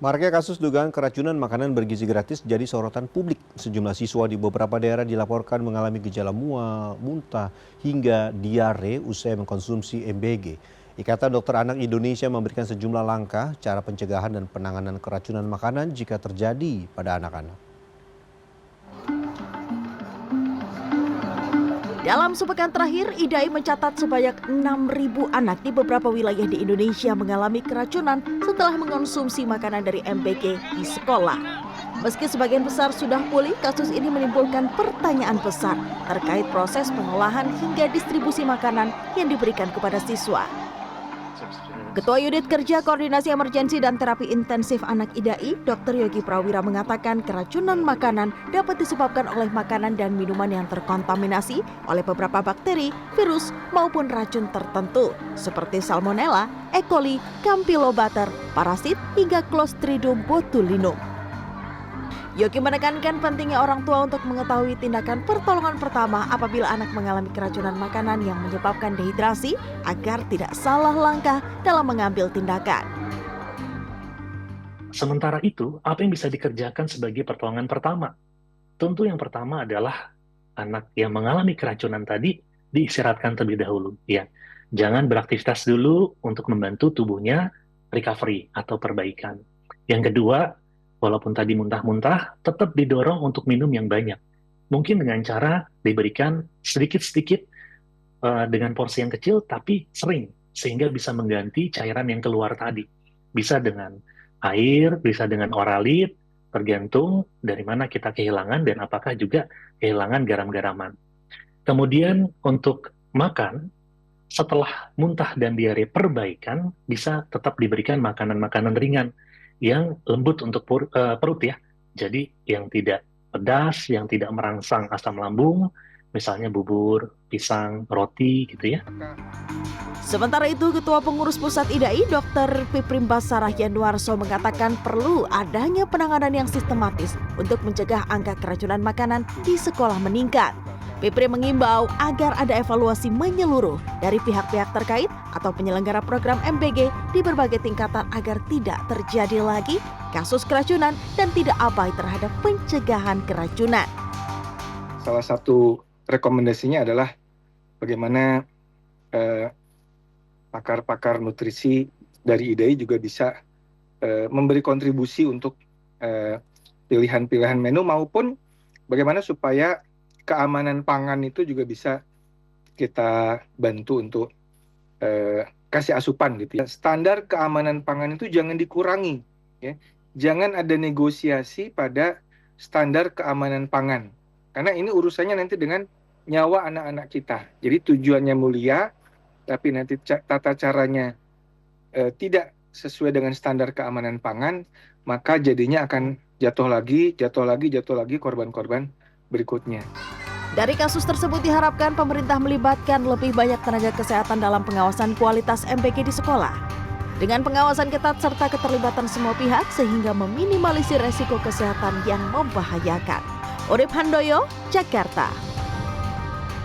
Maraknya kasus dugaan keracunan makanan bergizi gratis jadi sorotan publik. Sejumlah siswa di beberapa daerah dilaporkan mengalami gejala mual, muntah, hingga diare usai mengkonsumsi MBG. Ikatan Dokter Anak Indonesia memberikan sejumlah langkah cara pencegahan dan penanganan keracunan makanan jika terjadi pada anak-anak. Dalam sepekan terakhir, IDAI mencatat sebanyak 6.000 anak di beberapa wilayah di Indonesia mengalami keracunan setelah mengonsumsi makanan dari MBG di sekolah. Meski sebagian besar sudah pulih, kasus ini menimbulkan pertanyaan besar terkait proses pengolahan hingga distribusi makanan yang diberikan kepada siswa. Ketua Unit Kerja Koordinasi Emergensi dan Terapi Intensif Anak IDAI, Dr. Yogi Prawira mengatakan keracunan makanan dapat disebabkan oleh makanan dan minuman yang terkontaminasi oleh beberapa bakteri, virus, maupun racun tertentu seperti Salmonella, E. coli, Campylobacter, parasit, hingga Clostridium botulinum. Yogi menekankan pentingnya orang tua untuk mengetahui tindakan pertolongan pertama apabila anak mengalami keracunan makanan yang menyebabkan dehidrasi agar tidak salah langkah dalam mengambil tindakan. Sementara itu, apa yang bisa dikerjakan sebagai pertolongan pertama? Tentu yang pertama adalah anak yang mengalami keracunan tadi diistirahatkan terlebih dahulu. Ya, jangan beraktivitas dulu untuk membantu tubuhnya recovery atau perbaikan. Yang kedua, walaupun tadi muntah-muntah, tetap didorong untuk minum yang banyak. Mungkin dengan cara diberikan sedikit-sedikit dengan porsi yang kecil, tapi sering, sehingga bisa mengganti cairan yang keluar tadi. Bisa dengan air, bisa dengan oralit, tergantung dari mana kita kehilangan dan apakah juga kehilangan garam-garaman. Kemudian untuk makan, setelah muntah dan diare perbaikan, bisa tetap diberikan makanan-makanan ringan yang lembut untuk perut ya. Jadi yang tidak pedas, yang tidak merangsang asam lambung, misalnya bubur, pisang, roti gitu ya. Sementara itu, Ketua Pengurus Pusat IDAI, Dr. Piprim Basarah Yanuarso mengatakan perlu adanya penanganan yang sistematis untuk mencegah angka keracunan makanan di sekolah meningkat. Piprim mengimbau agar ada evaluasi menyeluruh dari pihak-pihak terkait atau penyelenggara program MBG di berbagai tingkatan agar tidak terjadi lagi kasus keracunan dan tidak abai terhadap pencegahan keracunan. Salah satu rekomendasinya adalah bagaimana pakar-pakar nutrisi dari IDAI juga bisa memberi kontribusi untuk pilihan-pilihan menu maupun bagaimana supaya keamanan pangan itu juga bisa kita bantu untuk kasih asupan gitu ya. Standar keamanan pangan itu jangan dikurangi, ya. Jangan ada negosiasi pada standar keamanan pangan, karena ini urusannya nanti dengan nyawa anak-anak kita. Jadi tujuannya mulia, tapi nanti tata caranya tidak sesuai dengan standar keamanan pangan, maka jadinya akan jatuh lagi korban-korban berikutnya. Dari kasus tersebut diharapkan pemerintah melibatkan lebih banyak tenaga kesehatan dalam pengawasan kualitas MBG di sekolah. Dengan pengawasan ketat serta keterlibatan semua pihak sehingga meminimalisir resiko kesehatan yang membahayakan. Urip Handoyo, Jakarta.